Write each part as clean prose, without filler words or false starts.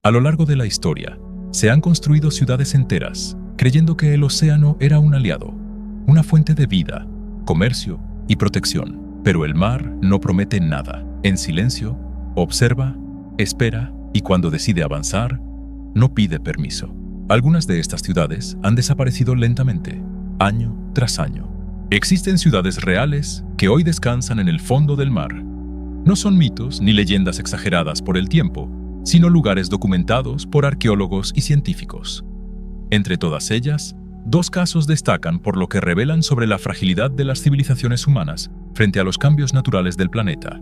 A lo largo de la historia, se han construido ciudades enteras, creyendo que el océano era un aliado, una fuente de vida, comercio y protección. Pero el mar no promete nada. En silencio, observa, espera y cuando decide avanzar, no pide permiso. Algunas de estas ciudades han desaparecido lentamente, año tras año. Existen ciudades reales que hoy descansan en el fondo del mar. No son mitos ni leyendas exageradas por el tiempo, sino lugares documentados por arqueólogos y científicos. Entre todas ellas, dos casos destacan por lo que revelan sobre la fragilidad de las civilizaciones humanas frente a los cambios naturales del planeta: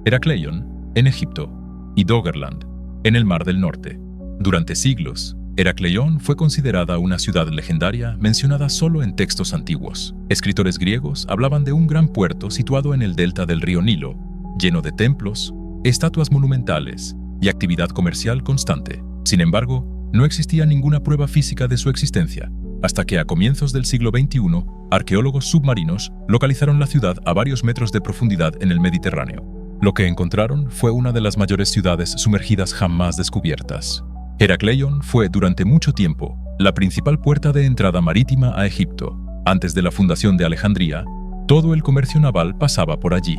Heracleion, en Egipto, y Doggerland, en el Mar del Norte. Durante siglos, Heracleion fue considerada una ciudad legendaria mencionada solo en textos antiguos. Escritores griegos hablaban de un gran puerto situado en el delta del río Nilo, lleno de templos, estatuas monumentales y actividad comercial constante. Sin embargo, no existía ninguna prueba física de su existencia, hasta que a comienzos del siglo XXI, arqueólogos submarinos localizaron la ciudad a varios metros de profundidad en el Mediterráneo. Lo que encontraron fue una de las mayores ciudades sumergidas jamás descubiertas. Heracleion fue durante mucho tiempo la principal puerta de entrada marítima a Egipto. Antes de la fundación de Alejandría, todo el comercio naval pasaba por allí.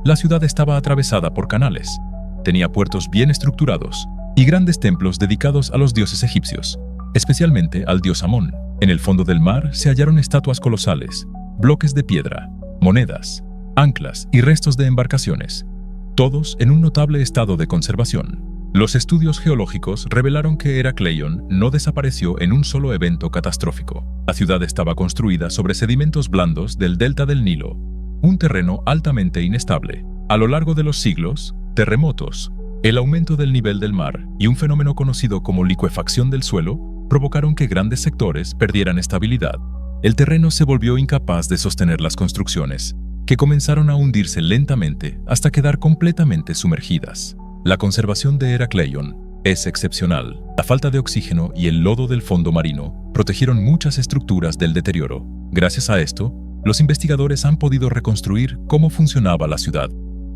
La ciudad estaba atravesada por canales, tenía puertos bien estructurados y grandes templos dedicados a los dioses egipcios, especialmente al dios Amón. En el fondo del mar se hallaron estatuas colosales, bloques de piedra, monedas, anclas y restos de embarcaciones, todos en un notable estado de conservación. Los estudios geológicos revelaron que Heracleion no desapareció en un solo evento catastrófico. La ciudad estaba construida sobre sedimentos blandos del delta del Nilo, un terreno altamente inestable. A lo largo de los siglos, terremotos, el aumento del nivel del mar y un fenómeno conocido como licuefacción del suelo provocaron que grandes sectores perdieran estabilidad. El terreno se volvió incapaz de sostener las construcciones, que comenzaron a hundirse lentamente hasta quedar completamente sumergidas. La conservación de Heracleion es excepcional. La falta de oxígeno y el lodo del fondo marino protegieron muchas estructuras del deterioro. Gracias a esto, los investigadores han podido reconstruir cómo funcionaba la ciudad,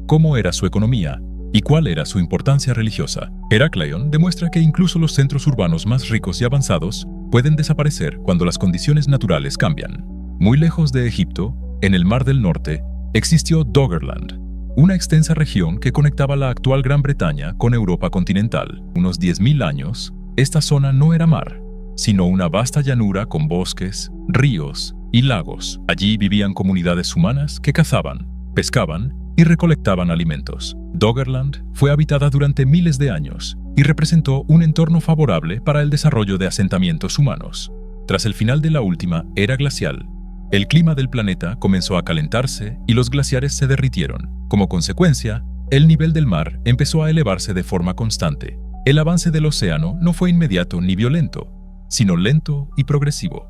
cómo era su economía y cuál era su importancia religiosa. Heracleion demuestra que incluso los centros urbanos más ricos y avanzados pueden desaparecer cuando las condiciones naturales cambian. Muy lejos de Egipto, en el Mar del Norte, existió Doggerland, una extensa región que conectaba la actual Gran Bretaña con Europa continental. Unos 10.000 años, esta zona no era mar, sino una vasta llanura con bosques, ríos y lagos. Allí vivían comunidades humanas que cazaban, pescaban y recolectaban alimentos. Doggerland fue habitada durante miles de años y representó un entorno favorable para el desarrollo de asentamientos humanos. Tras el final de la última era glacial, el clima del planeta comenzó a calentarse y los glaciares se derritieron. Como consecuencia, el nivel del mar empezó a elevarse de forma constante. El avance del océano no fue inmediato ni violento, sino lento y progresivo.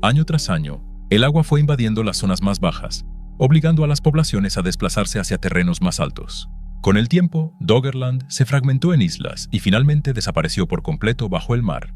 Año tras año, el agua fue invadiendo las zonas más bajas, obligando a las poblaciones a desplazarse hacia terrenos más altos. Con el tiempo, Doggerland se fragmentó en islas y finalmente desapareció por completo bajo el mar.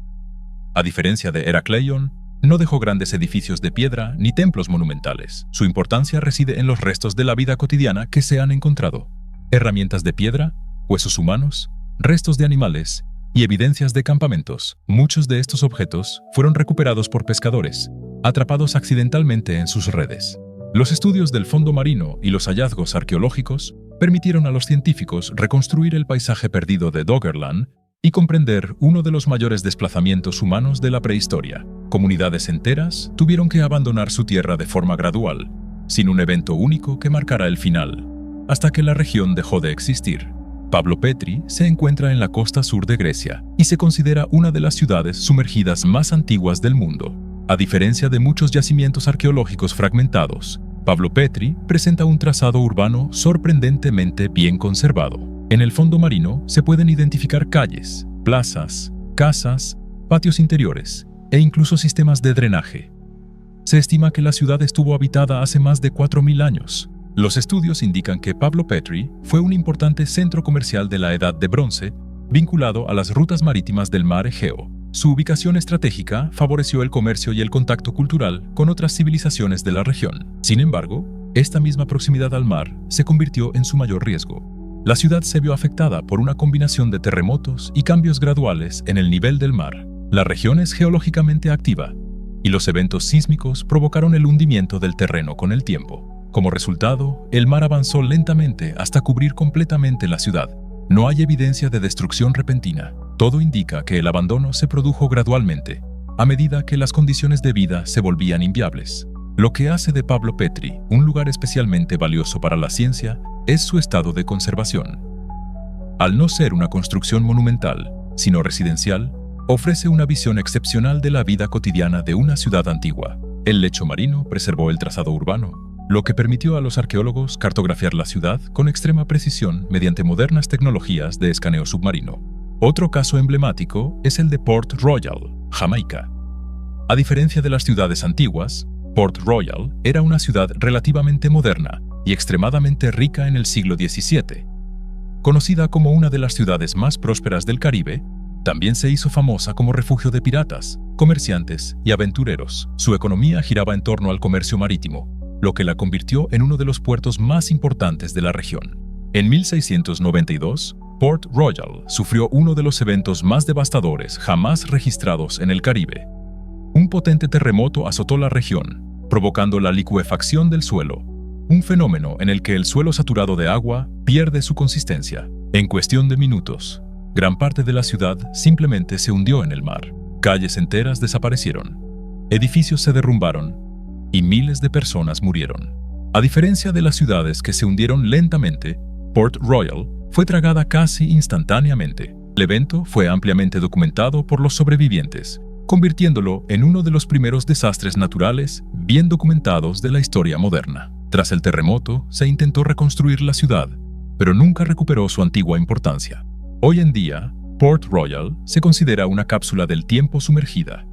A diferencia de Heracleion, no dejó grandes edificios de piedra ni templos monumentales. Su importancia reside en los restos de la vida cotidiana que se han encontrado: herramientas de piedra, huesos humanos, restos de animales y evidencias de campamentos. Muchos de estos objetos fueron recuperados por pescadores, atrapados accidentalmente en sus redes. Los estudios del fondo marino y los hallazgos arqueológicos permitieron a los científicos reconstruir el paisaje perdido de Doggerland y comprender uno de los mayores desplazamientos humanos de la prehistoria. Comunidades enteras tuvieron que abandonar su tierra de forma gradual, sin un evento único que marcara el final, hasta que la región dejó de existir. Pablo Petri se encuentra en la costa sur de Grecia y se considera una de las ciudades sumergidas más antiguas del mundo. A diferencia de muchos yacimientos arqueológicos fragmentados, Pablo Petri presenta un trazado urbano sorprendentemente bien conservado. En el fondo marino se pueden identificar calles, plazas, casas, patios interiores e incluso sistemas de drenaje. Se estima que la ciudad estuvo habitada hace más de 4.000 años. Los estudios indican que Pablo Petri fue un importante centro comercial de la Edad de Bronce, vinculado a las rutas marítimas del mar Egeo. Su ubicación estratégica favoreció el comercio y el contacto cultural con otras civilizaciones de la región. Sin embargo, esta misma proximidad al mar se convirtió en su mayor riesgo. La ciudad se vio afectada por una combinación de terremotos y cambios graduales en el nivel del mar. La región es geológicamente activa, y los eventos sísmicos provocaron el hundimiento del terreno con el tiempo. Como resultado, el mar avanzó lentamente hasta cubrir completamente la ciudad. No hay evidencia de destrucción repentina. Todo indica que el abandono se produjo gradualmente, a medida que las condiciones de vida se volvían inviables. Lo que hace de Pablo Petri un lugar especialmente valioso para la ciencia es su estado de conservación. Al no ser una construcción monumental, sino residencial, ofrece una visión excepcional de la vida cotidiana de una ciudad antigua. El lecho marino preservó el trazado urbano, lo que permitió a los arqueólogos cartografiar la ciudad con extrema precisión mediante modernas tecnologías de escaneo submarino. Otro caso emblemático es el de Port Royal, Jamaica. A diferencia de las ciudades antiguas, Port Royal era una ciudad relativamente moderna y extremadamente rica en el siglo XVII. Conocida como una de las ciudades más prósperas del Caribe, también se hizo famosa como refugio de piratas, comerciantes y aventureros. Su economía giraba en torno al comercio marítimo, lo que la convirtió en uno de los puertos más importantes de la región. En 1692, Port Royal sufrió uno de los eventos más devastadores jamás registrados en el Caribe. Un potente terremoto azotó la región, provocando la licuefacción del suelo, un fenómeno en el que el suelo saturado de agua pierde su consistencia. En cuestión de minutos, gran parte de la ciudad simplemente se hundió en el mar. Calles enteras desaparecieron, edificios se derrumbaron y miles de personas murieron. A diferencia de las ciudades que se hundieron lentamente, Port Royal fue tragada casi instantáneamente. El evento fue ampliamente documentado por los sobrevivientes, convirtiéndolo en uno de los primeros desastres naturales bien documentados de la historia moderna. Tras el terremoto, se intentó reconstruir la ciudad, pero nunca recuperó su antigua importancia. Hoy en día, Port Royal se considera una cápsula del tiempo sumergida.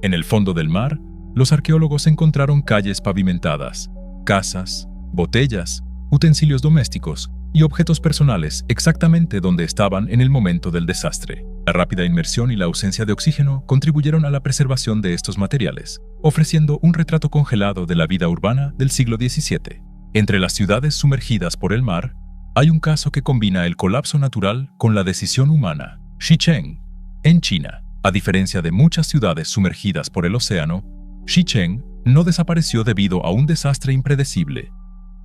En el fondo del mar, los arqueólogos encontraron calles pavimentadas, casas, botellas, utensilios domésticos y objetos personales exactamente donde estaban en el momento del desastre. La rápida inmersión y la ausencia de oxígeno contribuyeron a la preservación de estos materiales, ofreciendo un retrato congelado de la vida urbana del siglo XVII. Entre las ciudades sumergidas por el mar, hay un caso que combina el colapso natural con la decisión humana. Xicheng, en China. A diferencia de muchas ciudades sumergidas por el océano, Xicheng no desapareció debido a un desastre impredecible,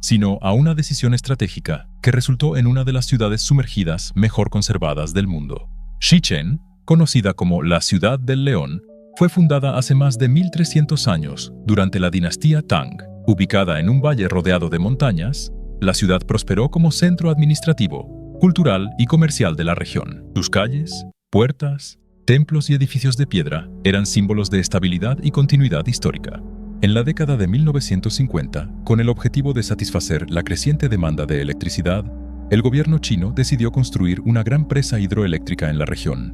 sino a una decisión estratégica que resultó en una de las ciudades sumergidas mejor conservadas del mundo. Xicheng, conocida como la Ciudad del León, fue fundada hace más de 1300 años durante la dinastía Tang. Ubicada en un valle rodeado de montañas, la ciudad prosperó como centro administrativo, cultural y comercial de la región. Sus calles, puertas, templos y edificios de piedra eran símbolos de estabilidad y continuidad histórica. En la década de 1950, con el objetivo de satisfacer la creciente demanda de electricidad, el gobierno chino decidió construir una gran presa hidroeléctrica en la región.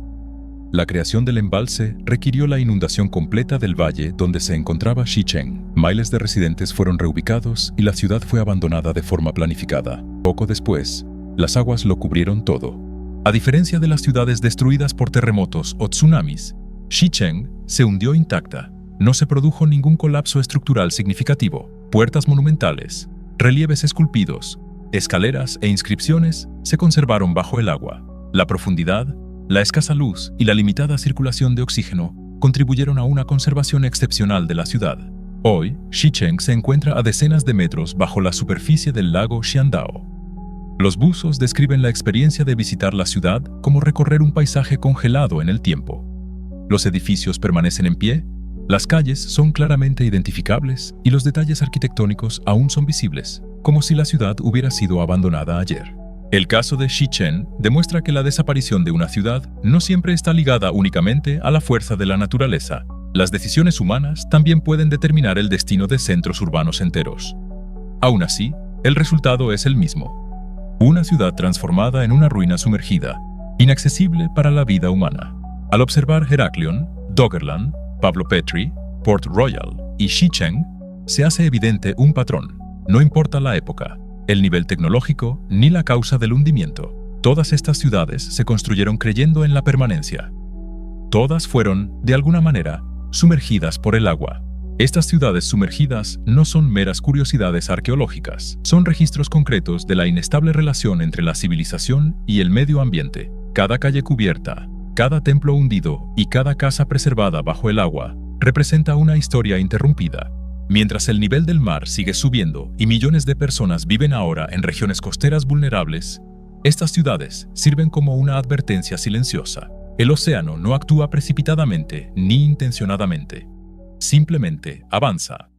La creación del embalse requirió la inundación completa del valle donde se encontraba Xicheng. Miles de residentes fueron reubicados y la ciudad fue abandonada de forma planificada. Poco después, las aguas lo cubrieron todo. A diferencia de las ciudades destruidas por terremotos o tsunamis, Xicheng se hundió intacta. No se produjo ningún colapso estructural significativo. Puertas monumentales, relieves esculpidos, escaleras e inscripciones se conservaron bajo el agua. La profundidad, la escasa luz y la limitada circulación de oxígeno contribuyeron a una conservación excepcional de la ciudad. Hoy, Xicheng se encuentra a decenas de metros bajo la superficie del lago Xiandao. Los buzos describen la experiencia de visitar la ciudad como recorrer un paisaje congelado en el tiempo. Los edificios permanecen en pie, las calles son claramente identificables y los detalles arquitectónicos aún son visibles, como si la ciudad hubiera sido abandonada ayer. El caso de Xicheng demuestra que la desaparición de una ciudad no siempre está ligada únicamente a la fuerza de la naturaleza. Las decisiones humanas también pueden determinar el destino de centros urbanos enteros. Aún así, el resultado es el mismo. Una ciudad transformada en una ruina sumergida, inaccesible para la vida humana. Al observar Heraklion, Doggerland, Pablo Petri, Port Royal y Xicheng, se hace evidente un patrón. No importa la época, el nivel tecnológico ni la causa del hundimiento. Todas estas ciudades se construyeron creyendo en la permanencia. Todas fueron, de alguna manera, sumergidas por el agua. Estas ciudades sumergidas no son meras curiosidades arqueológicas, son registros concretos de la inestable relación entre la civilización y el medio ambiente. Cada calle cubierta, cada templo hundido y cada casa preservada bajo el agua representa una historia interrumpida. Mientras el nivel del mar sigue subiendo y millones de personas viven ahora en regiones costeras vulnerables, estas ciudades sirven como una advertencia silenciosa. El océano no actúa precipitadamente ni intencionadamente. Simplemente avanza.